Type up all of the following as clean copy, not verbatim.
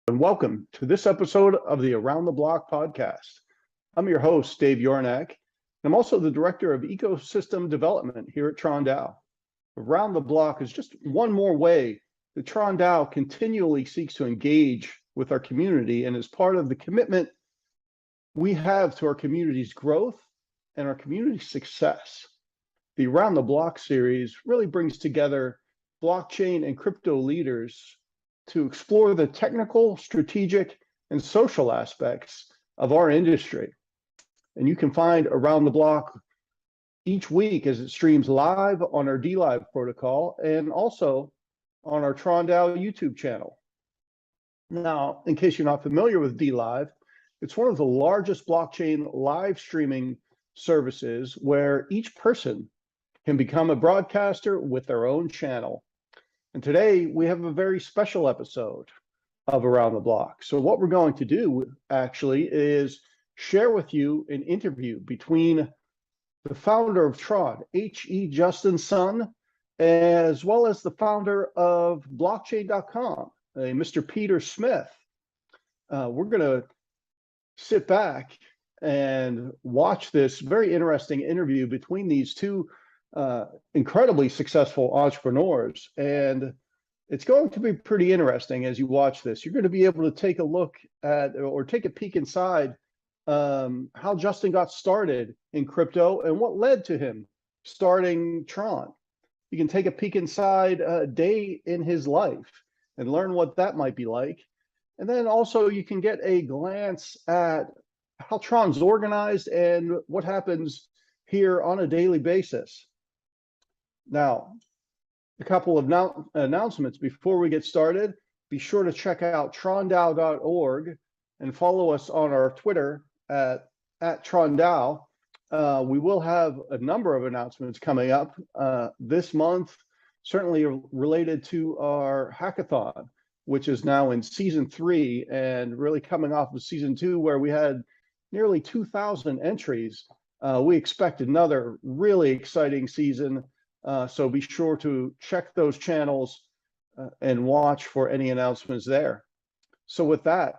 and welcome to this episode of the Around the Block podcast. I'm your host, Dave Yornak, and I'm also the Director of Ecosystem Development here at TRON. Around the Block is just one more way that TRON continually seeks to engage with our community and is part of the commitment we have to our community's growth and our community success. The Around the Block series really brings together blockchain and crypto leaders to explore the technical, strategic, and social aspects of our industry. And you can find Around the Block each week as it streams live on our DLive protocol and also on our TRON YouTube channel. Now, in case you're not familiar with DLive, it's one of the largest blockchain live streaming services where each person can become a broadcaster with their own channel. And today we have a very special episode of Around the Block. So what we're going to do actually is share with you an interview between the founder of TRON, H.E. Justin Sun, as well as the founder of blockchain.com, Mr. Peter Smith. We're going to sit back and watch this very interesting interview between these two incredibly successful entrepreneurs. And it's going to be pretty interesting as you watch this. You're going to be able to take a look at or take a peek inside how Justin got started in crypto and what led to him starting TRON. You can take a peek inside a day in his life and learn what that might be like. And then also you can get a glance at how TRON's organized and what happens here on a daily basis. Now, a couple of announcements before we get started. Be sure to check out trondao.org and follow us on our Twitter at TRONDAO. We will have a number of announcements coming up this month, certainly related to our hackathon, which is now in season 3 and really coming off of season 2, where we had nearly 2,000 entries. We expect another really exciting season. So be sure to check those channels and watch for any announcements there. So with that,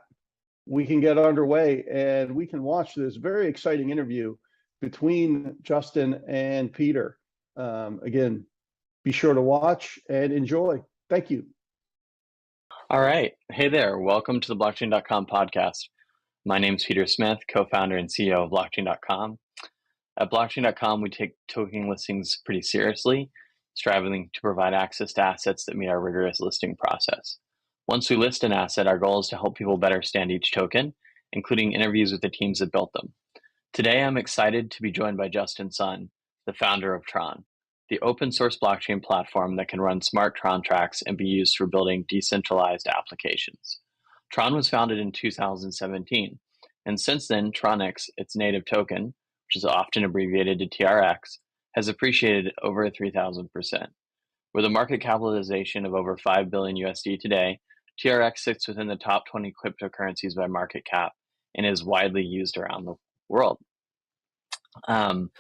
we can get underway and we can watch this very exciting interview between Justin and Peter. Again, be sure to watch and enjoy. Thank you. All right. Hey there. Welcome to the blockchain.com podcast. My name is Peter Smith, co-founder and CEO of blockchain.com. At blockchain.com, we take token listings pretty seriously, striving to provide access to assets that meet our rigorous listing process. Once we list an asset, our goal is to help people better understand each token, including interviews with the teams that built them. Today, I'm excited to be joined by Justin Sun, the founder of TRON, the open source blockchain platform that can run smart contracts and be used for building decentralized applications. TRON was founded in 2017, and since then, TRONX, its native token, which is often abbreviated to TRX, has appreciated over 3,000%. With a market capitalization of over 5 billion USD today, TRX sits within the top 20 cryptocurrencies by market cap and is widely used around the world. One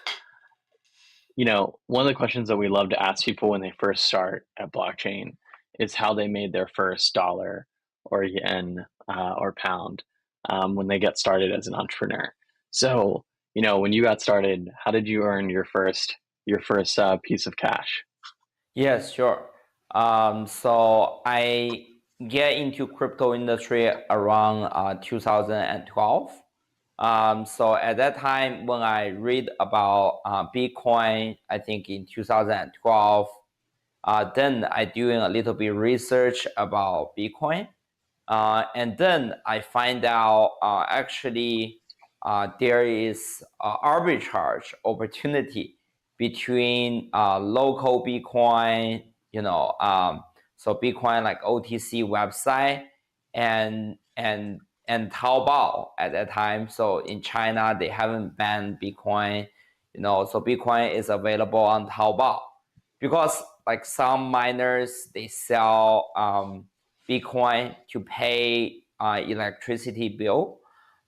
of the questions that we love to ask people when they first start at blockchain is how they made their first dollar or yen or pound when they get started as an entrepreneur. So, when you got started, how did you earn your first piece of cash? Yes, sure. So I get into crypto industry around 2012. So at that time, when I read about Bitcoin, I think in 2012, then I doing a little bit research about Bitcoin. And then I find out actually there is arbitrage opportunity between local Bitcoin, so Bitcoin like OTC website and Taobao at that time. So in China, they haven't banned Bitcoin, so Bitcoin is available on Taobao because like some miners, they sell Bitcoin to pay electricity bill.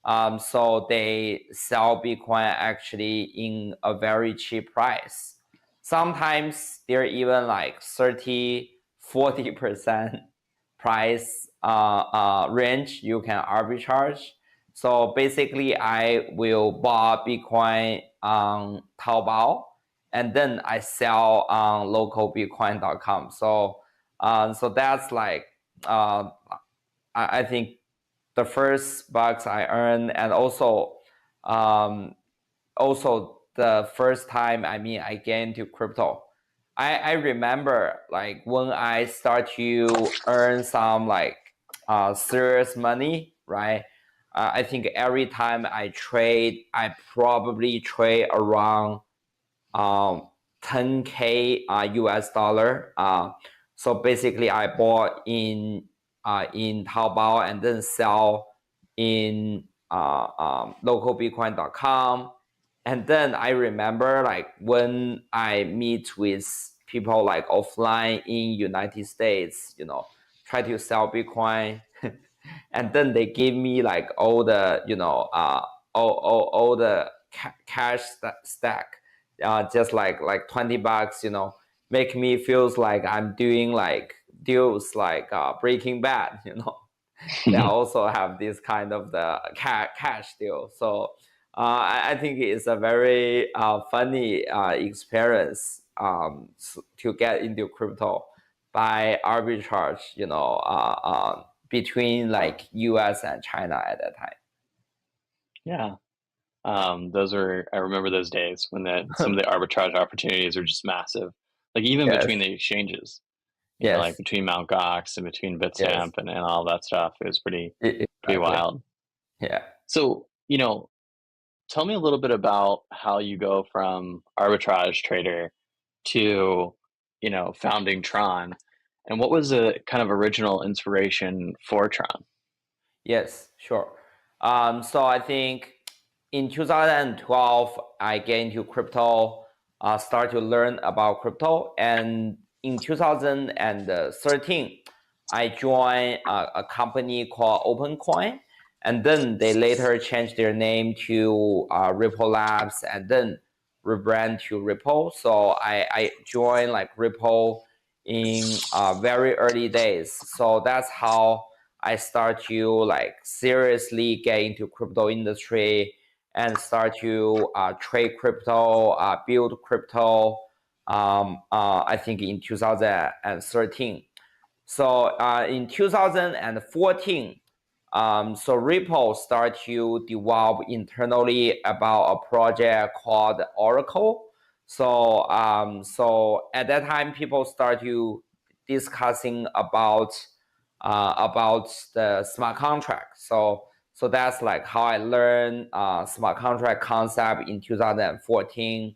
So they sell Bitcoin actually in a very cheap price. Sometimes they're even like 30-40% price range you can arbitrage. So basically, I will buy Bitcoin on Taobao, and then I sell on localbitcoin.com. So that's like I think the first bucks I earned, and also the first time I get into crypto. I remember like when I start to earn some like serious money, right? I think every time I trade, I probably trade around 10K US dollar. So basically, I bought in Taobao and then sell in localbitcoin.com. And then I remember like when I meet with people like offline in United States, try to sell Bitcoin, and then they give me like all the all the cash stack, just like $20, make me feels like I'm doing like deals like Breaking Bad, They also have this kind of the cash deal. So I think it's a very funny experience to get into crypto by arbitrage, between like US and China at that time. Yeah. I remember those days when some of the arbitrage opportunities are just massive. Like even Yes. between the exchanges, Yes. like between Mt. Gox and between Bitstamp Yes. and all that stuff. It was pretty Exactly. wild. Yeah. So, tell me a little bit about how you go from arbitrage trader to, founding Tron, and what was the kind of original inspiration for Tron? Yes, sure. So I think in 2012, I get into crypto, start to learn about crypto. And in 2013, I joined a company called OpenCoin. And then they later changed their name to Ripple Labs and then rebrand to Ripple. So I joined like Ripple in very early days. So that's how I start to like seriously get into crypto industry and start to trade crypto, build crypto. I think in 2013. So in 2014, so Ripple started to develop internally about a project called Oracle. So so at that time, people start to discussing about the smart contract. So that's like how I learned smart contract concept in 2014.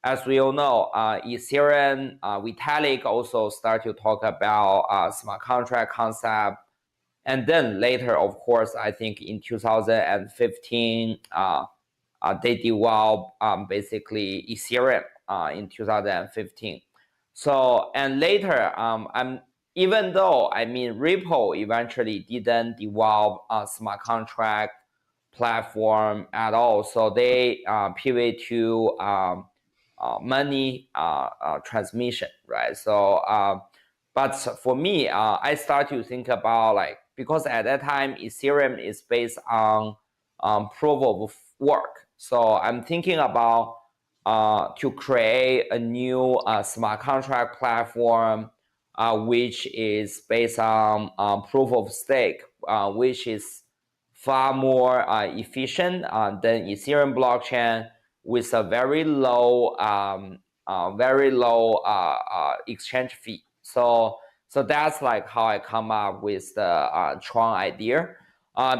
As we all know, Ethereum, Vitalik also start to talk about smart contract concept. And then later, of course, I think in 2015, they developed basically Ethereum in 2015. So, and later, even though Ripple eventually didn't develop a smart contract platform at all, so they pivot to money transmission, right? So, but for me, I start to think about like, because at that time Ethereum is based on proof of work, so I'm thinking about to create a new smart contract platform which is based on proof of stake, which is far more efficient than Ethereum blockchain, with a very low exchange fee. So that's like how I come up with the Tron idea,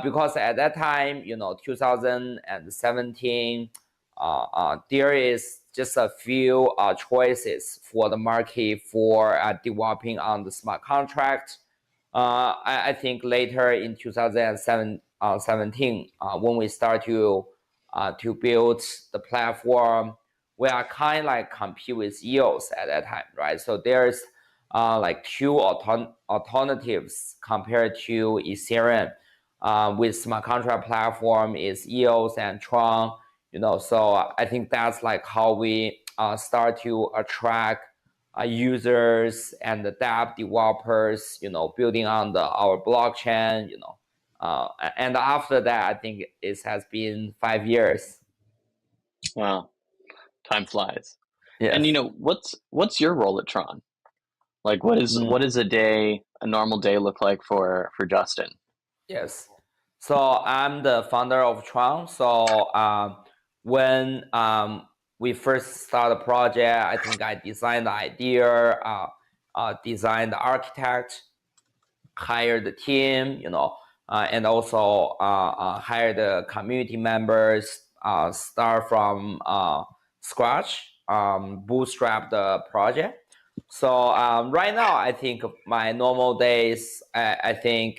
because at that time, 2017, there is just a few choices for the market for developing on the smart contract. I think later in 2017, when we start to build the platform, we are kind of like compete with EOS at that time, right? So there's like two alternatives compared to Ethereum with smart contract platform is EOS and Tron. So I think that's like how we start to attract users and the dApp developers, building on our blockchain, and after that, I think it has been 5 years. Wow, time flies. Yes. And what's your role at Tron? Like, what is a normal day look like for Justin? Yes. So I'm the founder of TRON. So when we first started the project, I think I designed the idea, designed the architect, hired the team, and also hired the community members, start from scratch, bootstrap the project. So right now, I think my normal days, I think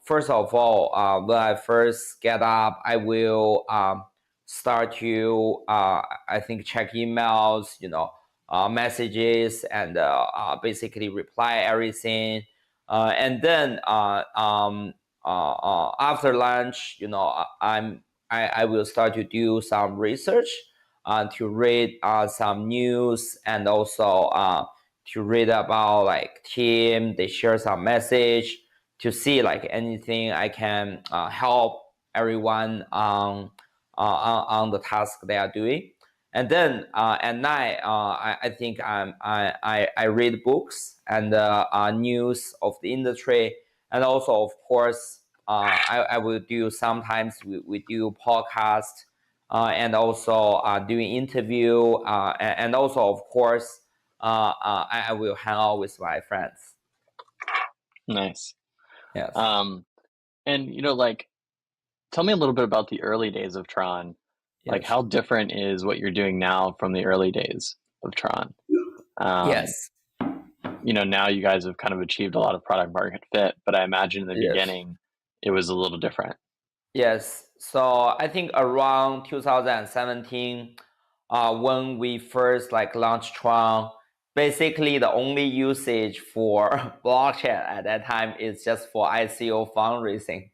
first of all, when I first get up, I will start to, I think, check emails, messages, and basically reply everything. And then after lunch, I will start to do some research to read some news, and also to read about like team. They share some message to see like anything I can help everyone on the task they are doing. And then at night, I think I read books and news of the industry, and also of course I will do sometimes we do podcast, and also doing interview, and also of course I will hang out with my friends. Nice. Yes. And like, tell me a little bit about the early days of Tron. Like, Yes. how different is what you're doing now from the early days of Tron? Yes. Now you guys have kind of achieved a lot of product market fit, but I imagine in the Yes. beginning it was a little different. Yes. So I think around 2017, when we first launched Tron, basically the only usage for blockchain at that time is just for ICO fundraising.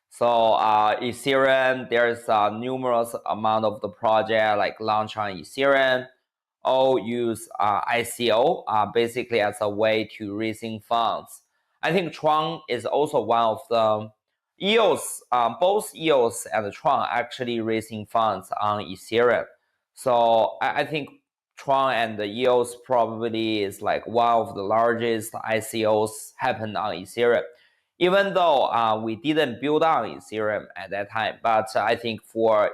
So Ethereum, there's a numerous amount of the project like launch on Ethereum, all use ICO basically as a way to raising funds. I think Tron is also one of them. EOS, both EOS and Tron actually raising funds on Ethereum. So I think Tron and the EOS probably is like one of the largest ICOs happened on Ethereum. Even though we didn't build on Ethereum at that time, but I think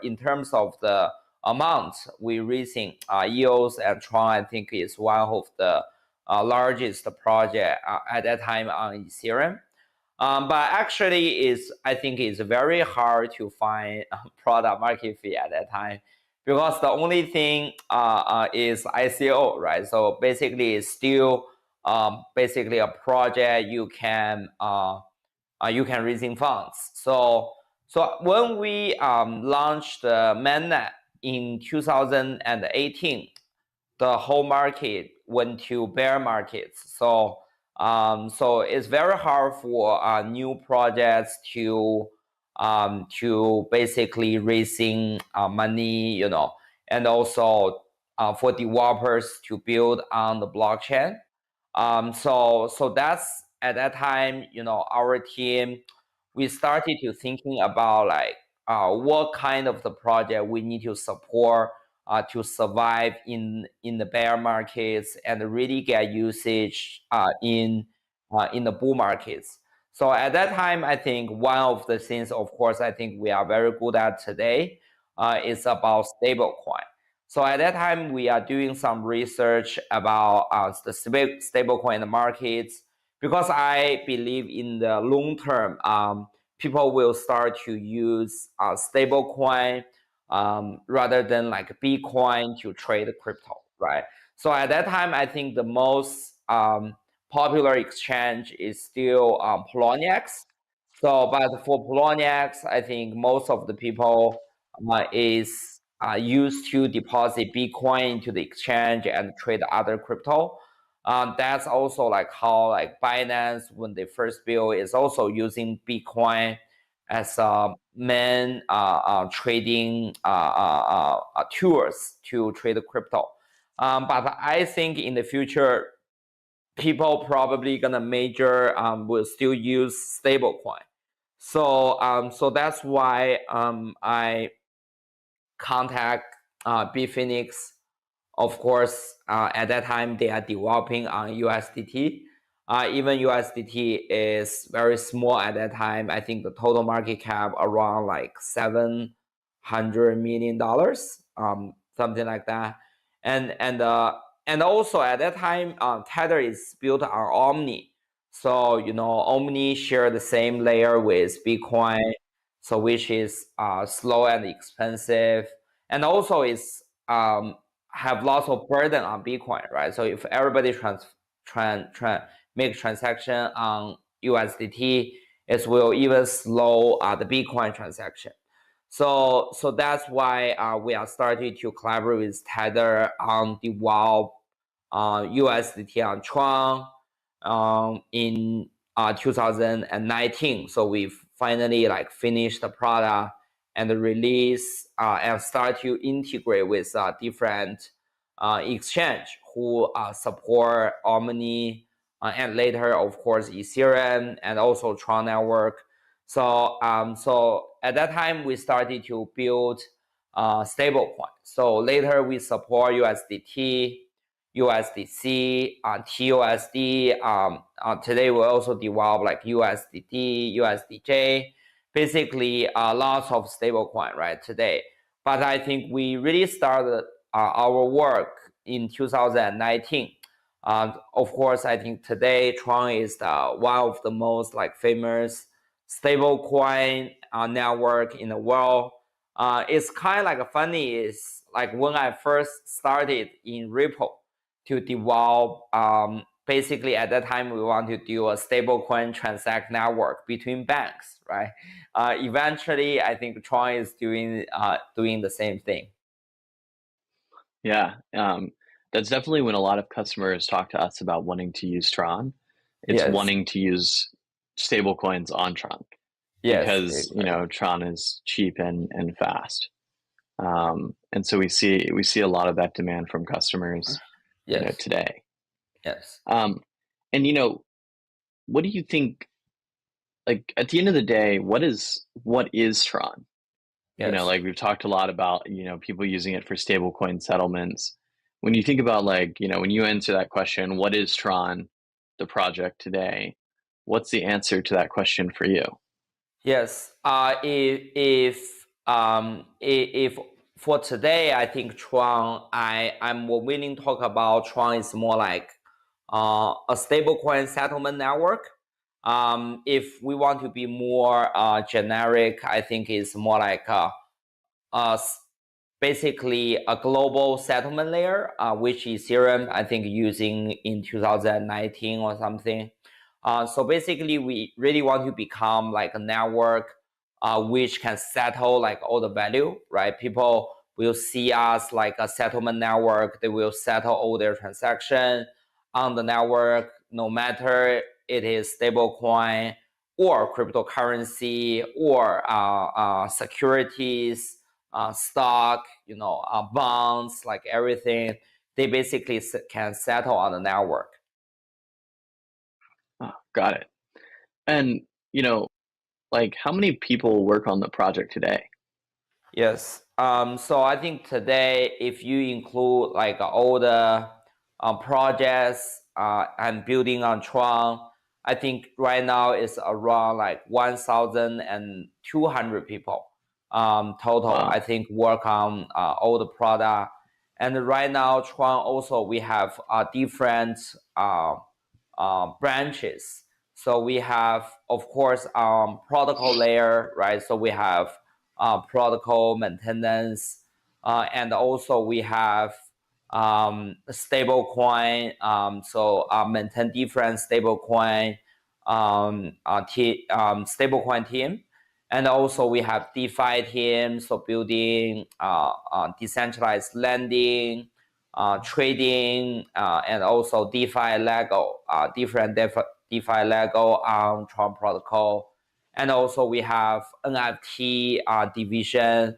in terms of the amount we raising, EOS and Tron, I think is one of the largest project at that time on Ethereum. But actually, I think it's very hard to find product market fit at that time, because the only thing is ICO, right? So basically, it's still basically a project you can raising funds. So when we launched the mainnet in 2018, the whole market went to bear markets. So it's very hard for new projects to basically raising money, and also for developers to build on the blockchain. So that's at that time, our team, we started to thinking about what kind of the project we need to support to survive in the bear markets and really get usage in the bull markets. So at that time, I think one of the things, of course, I think we are very good at today is about stablecoin. So at that time, we are doing some research about the stablecoin in the markets, because I believe in the long term, people will start to use stablecoin rather than like Bitcoin to trade crypto, right? So at that time, I think the most popular exchange is still Poloniex. So, but for Poloniex, I think most of the people is used to deposit Bitcoin into the exchange and trade other crypto. That's also like how Binance, when they first built, is also using Bitcoin as a main trading tools to trade crypto. But I think in the future, people probably gonna major will still use stablecoin. So that's why I contact Bphoenix. Of course, at that time they are developing on USDT. Even USDT is very small at that time. I think the total market cap around like $700 million, something like that. And also at that time, Tether is built on Omni. So Omni share the same layer with Bitcoin, so which is slow and expensive, and also is have lots of burden on Bitcoin, right? So if everybody make transaction on USDT, it will even slow the Bitcoin transaction. So that's why we are starting to collaborate with Tether on develop USDT on TRON in 2019. So we've finally finished the product and release and start to integrate with different exchange who support Omni and later, of course, Ethereum and also Tron network. So at that time, we started to build stablecoin. So later, we support USDT, USDC, TUSD. Today, we also develop USDT, USDJ. Basically, lots of stablecoin right today. But I think we really started our work in 2019. Of course, I think today Tron is one of the most famous stablecoin network in the world. It's kind of funny is when I first started in Ripple to develop. Basically, at that time, we want to do a stablecoin transact network between banks, right? Eventually, I think Tron is doing the same thing. Yeah, that's definitely when a lot of customers talk to us about wanting to use Tron. It's Yes. wanting to use stablecoins on Tron because exactly. Tron is cheap and fast, and so we see a lot of that demand from customers Yes. today. Yes. And what do you think? At the end of the day, what is Tron? Yes. We've talked a lot about people using it for stablecoin settlements. When you think about when you answer that question, what is Tron, the project today? What's the answer to that question for you? Yes. If for today, I think Tron, I'm willing to talk about Tron is more like a stablecoin settlement network. If we want to be more generic, I think it's more like basically a global settlement layer, which Ethereum, I think, using in 2019 or something. So basically, we really want to become a network which can settle all the value, right? People will see us like a settlement network. They will settle all their transactions on the network, no matter it is stablecoin or cryptocurrency or securities, stock, bonds, everything. They basically can settle on the network. Oh, got it. And how many people work on the project today? Yes. So I think today, if you include all the projects and building on Tron, I think right now it's around 1,200 people total. Wow. I think work on all the product. And right now, Tron also we have different branches. So we have, of course, protocol layer, right? So we have protocol maintenance, and also we have stablecoin. So maintain different stablecoin stablecoin team, and also we have DeFi team. So building decentralized lending, trading, and also DeFi Lego, different DeFi Lego on Tron protocol. And also we have NFT division,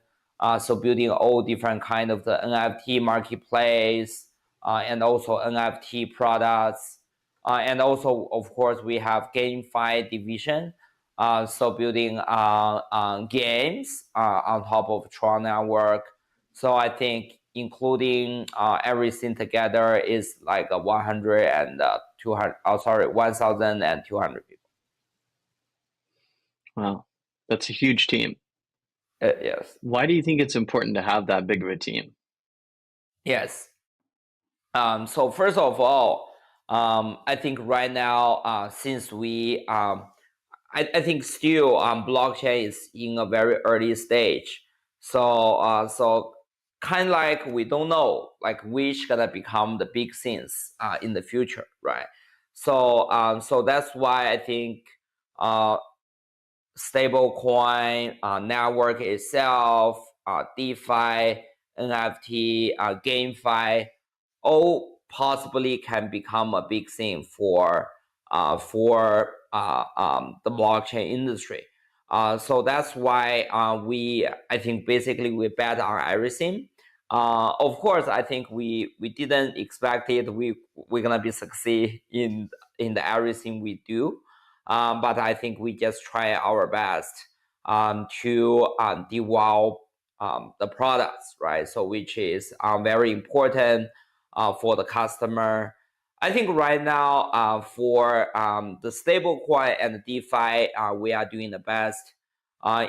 so building all different kind of the NFT marketplace, and also NFT products. And also, of course, we have GameFi division. So building games on top of Tron network. So I think including everything together is like 100 and 200. Oh, sorry, 1,200 people. Wow, that's a huge team. Yes. Why do you think it's important to have that big of a team? Yes. So first of all, I think right now, since we, I think still blockchain is in a very early stage. So kind of like we don't know like which gonna become the big things in the future, right? So that's why I think stablecoin network itself, DeFi, NFT, GameFi, all possibly can become a big thing for the blockchain industry. So that's why I think basically we bet on everything. Of course, I think we didn't expect it. We're gonna be succeed in the everything we do. But I think we just try our best to develop the products, right? So which is very important for the customer. I think right now for the stablecoin and the DeFi, we are doing the best.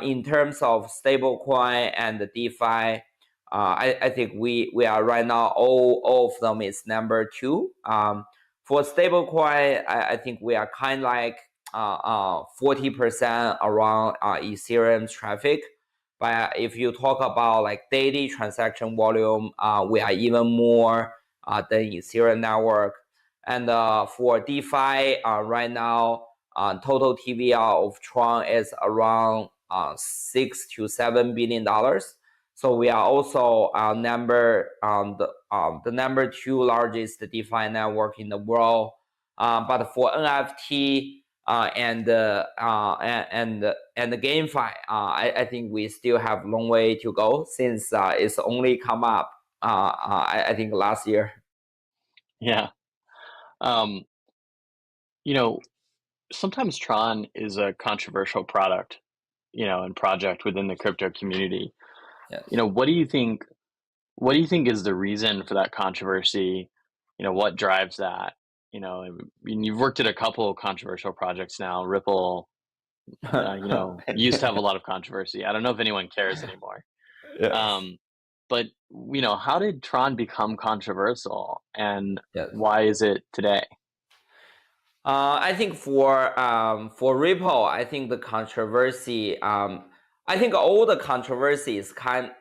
In terms of stablecoin and the DeFi, I think we are right now, all of them is number 2. For stablecoin, I think we are kind of like 40% around Ethereum traffic. But if you talk about like daily transaction volume, we are even more than Ethereum network. And for DeFi, right now, total TVL of Tron is around $6 to $7 billion. So we are also the number 2 largest DeFi network in the world. But for NFT and the GameFi, I think we still have a long way to go since it's only come up I think last year. Yeah. You know, sometimes Tron is a controversial product, and project within the crypto community. Yes. What do you think is the reason for that controversy? What drives that? You've worked at a couple of controversial projects now. Ripple, used to have a lot of controversy. I don't know if anyone cares anymore. Yes. But how did Tron become controversial, and Yes. why is it today? I think for Ripple, I think the controversy. I think all the controversies come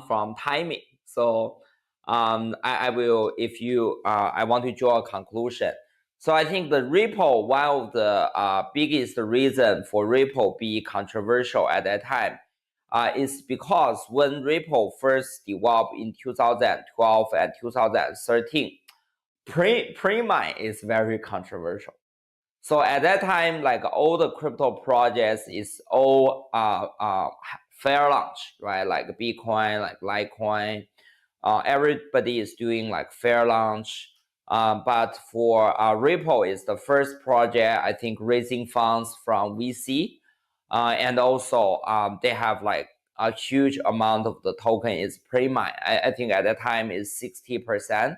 from timing. So I will, if you, I want to draw a conclusion. So I think the Ripple, one of the biggest reason for Ripple be controversial at that time, is because when Ripple first developed in 2012 and 2013. Pre-mine is very controversial. So at that time, like all the crypto projects is all fair launch, right? Like Bitcoin, like Litecoin, everybody is doing like fair launch. But for Ripple is the first project, I think, raising funds from VC, and also they have like a huge amount of the token is pre-mine. I think at that time is 60%.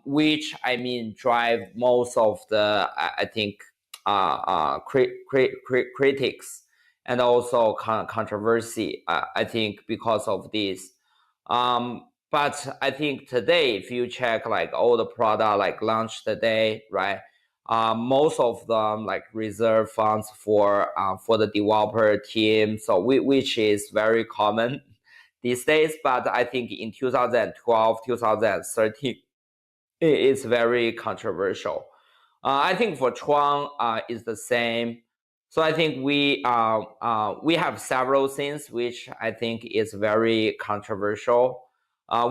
Which I mean drive most of the I think critics and also controversy. I think because of this. But I think today, if you check like all the product like launched today, right? Most of them like reserve funds for the developer team, so which is very common these days. But I think in 2012, 2013. It's very controversial. I think for Tron, it's the same. So I think we have several things which I think is very controversial.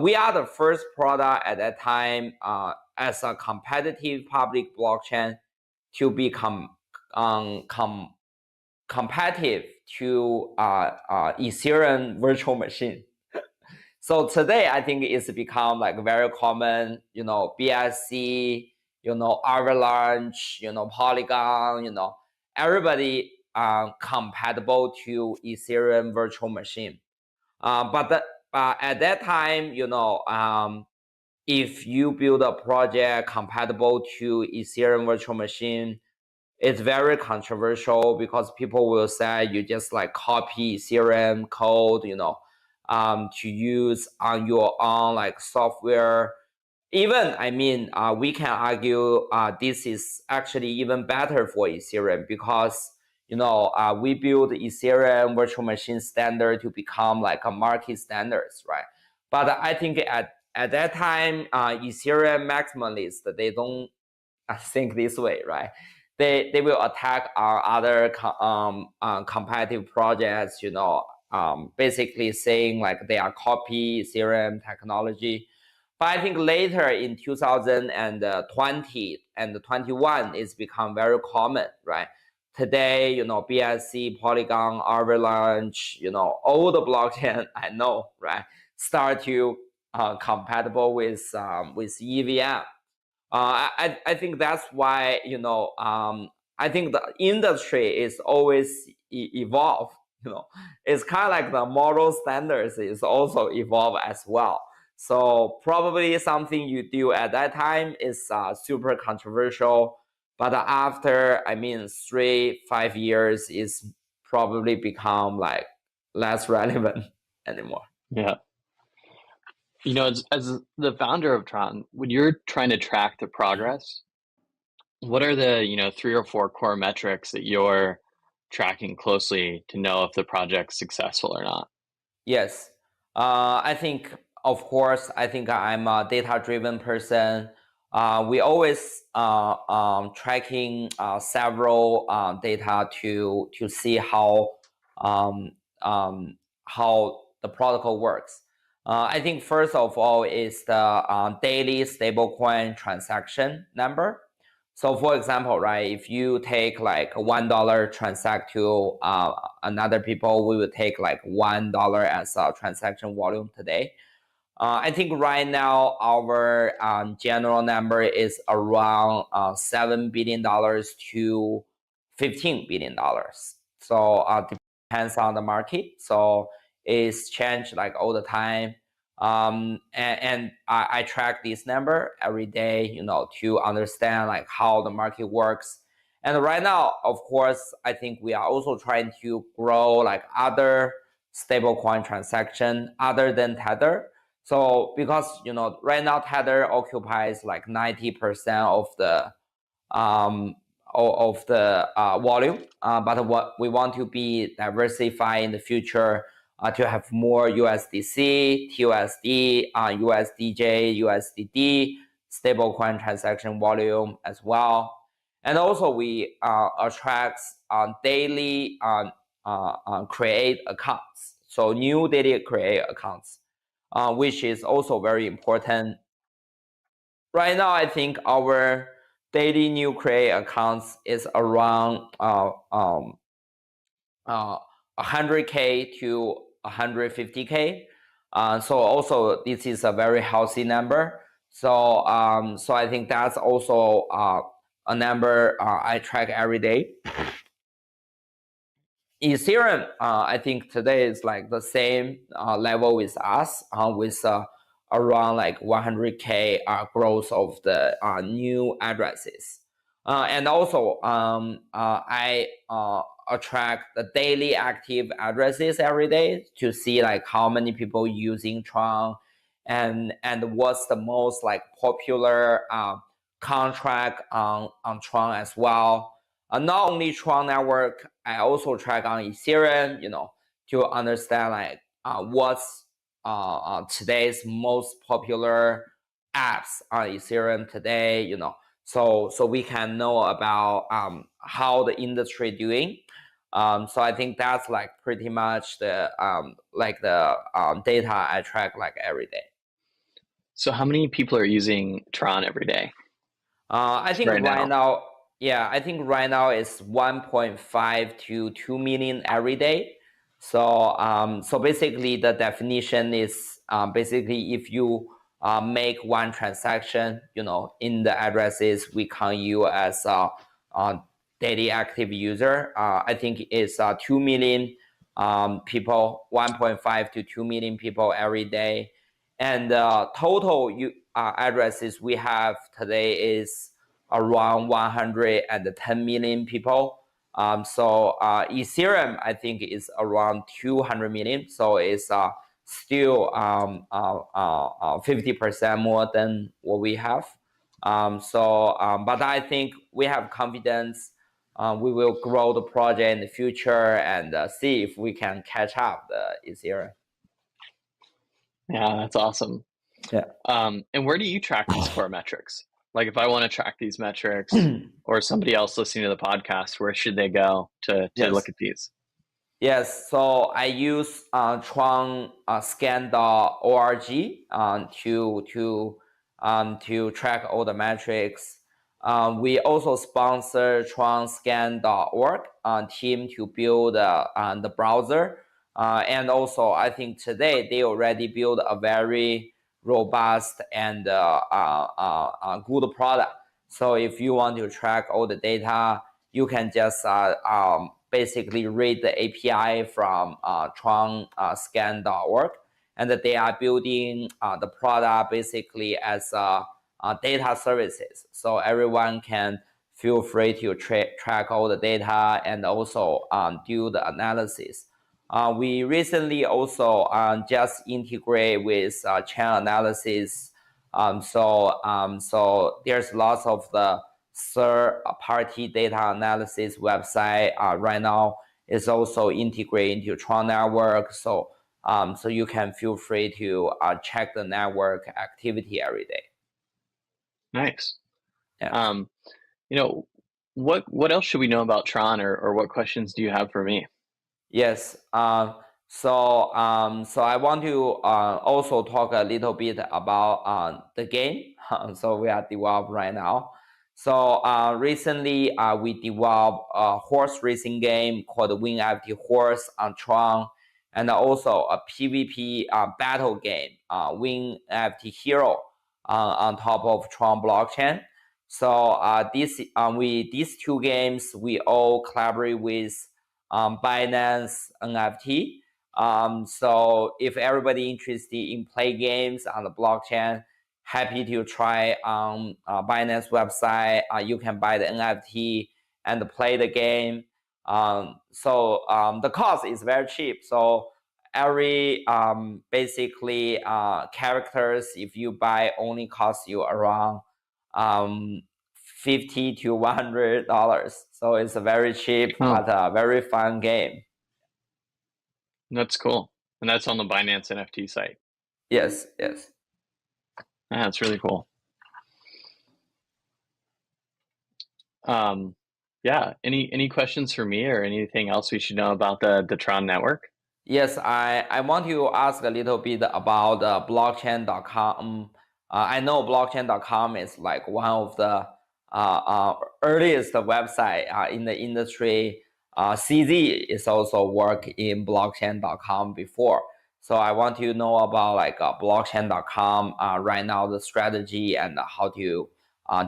We are the first product at that time as a competitive public blockchain to become competitive to Ethereum virtual machine. So today, I think it's become like very common, BSC, Avalanche, Polygon, everybody compatible to Ethereum virtual machine. But at that time, if you build a project compatible to Ethereum virtual machine, it's very controversial because people will say you just like copy Ethereum code, to use on your own like software. Even, we can argue this is actually even better for Ethereum because, we build Ethereum virtual machine standard to become like a market standards, right? But I think at that time, Ethereum maximalists, they don't think this way, right? They will attack our other competitive projects, basically saying like they are copy Ethereum technology. But I think later in 2020 and 21, it's become very common, right? Today, BSC, Polygon, Avalanche, all the blockchain I know, right, start to compatible with EVM. I think that's why, I think the industry is always evolve. It's kind of like the model standards is also evolve as well. So probably something you do at that time is super controversial, but after 3-5 years is probably become like less relevant anymore. Yeah. As the founder of TRON, when you're trying to track the progress, what are the 3 or 4 core metrics that you're tracking closely to know if the project's successful or not? Yes. I think, of course, I'm a data-driven person. We always tracking several data to see how the protocol works. I think first of all is the daily stablecoin transaction number. So for example, right, if you take like $1 transact to another people, we will take like $1 as a transaction volume today. I think right now our general number is around $7 billion to $15 billion. So depends on the market. So it's changed like all the time. And I track this number every day, to understand like how the market works. And right now, of course, I think we are also trying to grow like other stablecoin transaction other than Tether. So because right now Tether occupies like 90% of the volume, but what we want to be diversified in the future to have more USDC, TUSD, USDJ, USDD stablecoin transaction volume as well. And also we attract daily create accounts. So new daily create accounts, which is also very important. Right now, I think our daily new create accounts is around 100K to 150K. So also this is a very healthy number. So I think that's also a number I track every day. Ethereum, I think today is like the same level with us, with around like 100K growth of the new addresses. And also, I attract the daily active addresses every day to see like how many people using Tron and what's the most like popular contract on Tron as well. Not only Tron network, I also track on Ethereum, to understand like what's today's most popular apps on Ethereum today, so we can know about how the industry doing. So I think that's like pretty much the data I track like every day. So how many people are using Tron every day? I think right now, I think right now it's 1.5 to 2 million every day. So basically, the definition is basically if you make one transaction, in the addresses, we count you as a daily active user. I think it's 2 million people, 1.5 to 2 million people every day. And total addresses we have today is around 110 million people. So Ethereum, I think, is around 200 million. So it's still 50% more than what we have. But I think we have confidence we will grow the project in the future and see if we can catch up the Ethereum. Yeah, that's awesome. Yeah. And where do you track these core metrics? Like if I want to track these metrics or somebody else listening to the podcast, where should they go to Yes. look at these? Yes, so I use TRON scan.org to track all the metrics. We also sponsor tronscan.org team to build the browser. And also, I think today they already built a very robust and good product. So if you want to track all the data, you can just basically read the API from tronscan.org, and they are building the product basically as data services. So everyone can feel free to track all the data and also do the analysis. We recently also just integrate with channel analysis. So there's lots of the third-party data analysis website right now is also integrated into Tron network. So you can feel free to check the network activity every day. Nice. Yeah. What else should we know about Tron, or what questions do you have for me? Yes. So I want to also talk a little bit about the game. So we are developed right now. So recently we developed a horse racing game called Win FT Horse on Tron, and also a PvP battle game, Win FT Hero, on top of Tron blockchain. So these two games we all collaborate with Binance NFT. So if everybody interested in play games on the blockchain, happy to try on Binance website. You can buy the NFT and play the game. So the cost is very cheap. So every basically characters, if you buy, only cost you around $50 to $100. So it's a very cheap but a very fun game. That's cool. And that's on the Binance NFT site. Yes. Yeah, that's really cool. Yeah. Any questions for me or anything else we should know about the Tron network? Yes, I want to ask a little bit about blockchain.com. I know blockchain.com is like one of the earliest website in the industry. CZ is also work in blockchain.com before. So I want to know about like blockchain.com right now, the strategy and how to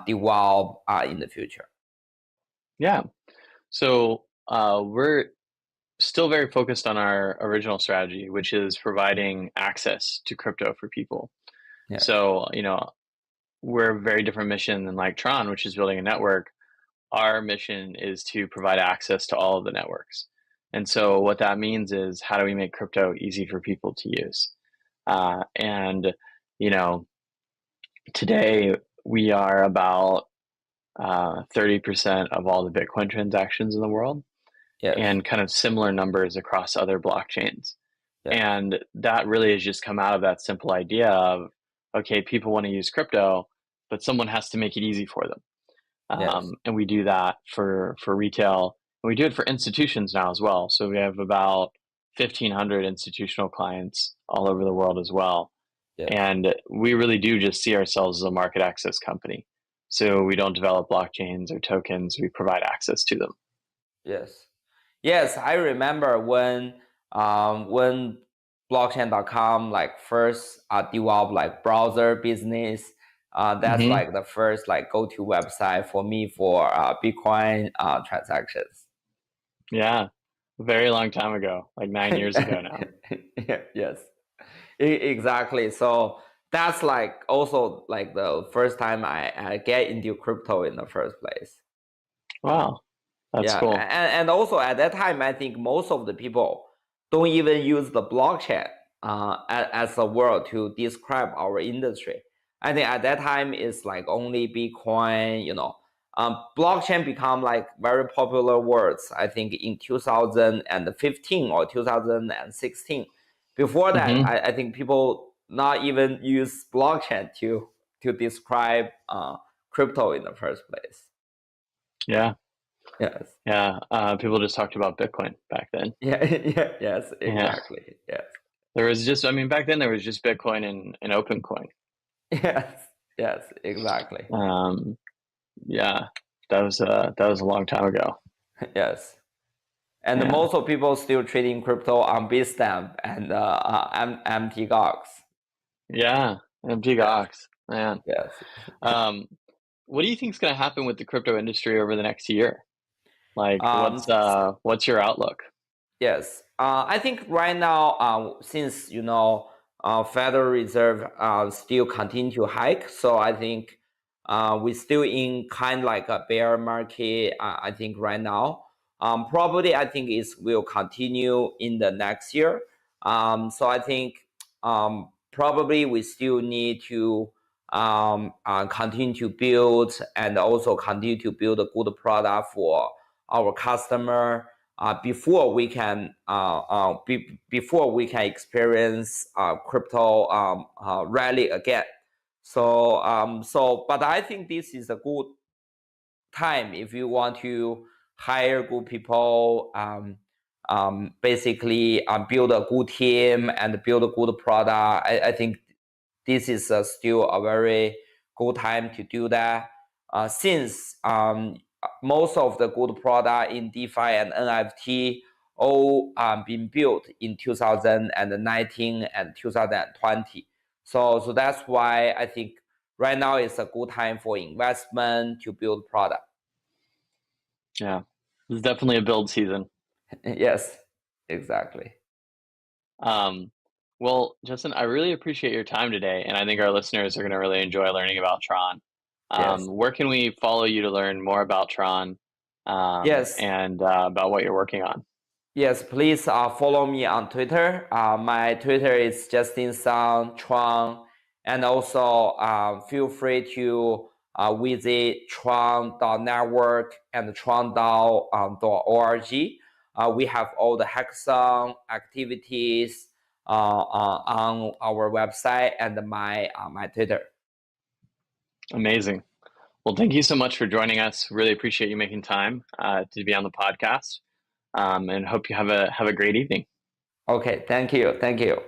develop in the future. Yeah. So we're still very focused on our original strategy, which is providing access to crypto for people. Yeah. So, we're a very different mission than like Tron, which is building a network. Our mission is to provide access to all of the networks. And so what that means is, how do we make crypto easy for people to use? And today we are about 30% of all the Bitcoin transactions in the world. Yes. And kind of similar numbers across other blockchains. Yeah. And that really has just come out of that simple idea of, okay, people want to use crypto, but someone has to make it easy for them. Yes. And we do that for retail, and we do it for institutions now as well. So we have about 1,500 institutional clients all over the world as well. Yeah. And we really do just see ourselves as a market access company. So we don't develop blockchains or tokens, we provide access to them. Yes. Yes, I remember when When blockchain.com like first developed like browser business, that's like the first like go-to website for me for Bitcoin transactions. Yeah, a very long time ago, like 9 years ago now. Yes, exactly. So that's like also like the first time I get into crypto in the first place. Wow, that's cool. And also at that time, I think most of the people don't even use the blockchain as a word to describe our industry. I think at that time it's like only Bitcoin, blockchain become like very popular words, I think in 2015 or 2016. Before that, I think people not even use blockchain to describe crypto in the first place. Yeah. Yes. Yeah. People just talked about Bitcoin back then. Yes, exactly. Yeah. Yes. There was just, back then there was just Bitcoin and OpenCoin. Yes, exactly. Yeah, that was a long time ago. Yes. And most of people still trading crypto on Bitstamp and MTGOX. Yeah, MTGOX, man. Yes. What do you think is going to happen with the crypto industry over the next year? Like, what's your outlook? Yes, I think right now, since Federal Reserve still continue to hike, so I think we're still in kind of like a bear market. I think right now, probably I think it will continue in the next year. So I think probably we still need to continue to build and also continue to build a good product for our customer. Before we can experience crypto rally again. But I think this is a good time if you want to hire good people, basically build a good team and build a good product. I think this is still a very good time to do that. Since most of the good product in DeFi and NFT all been built in 2019 and 2020. So that's why I think right now is a good time for investment to build product. Yeah, it's definitely a build season. Yes, exactly. Well, Justin, I really appreciate your time today, and I think our listeners are going to really enjoy learning about Tron. Yes. Where can we follow you to learn more about Tron Yes. and about what you're working on? Yes, please follow me on Twitter. My Twitter is Justin Sun Tron, and also feel free to visit tron.network and tron.org. We have all the hackathon activities on our website and my Twitter. Amazing. Well, thank you so much for joining us. Really appreciate you making time to be on the podcast, and hope you have a great evening. Okay, thank you.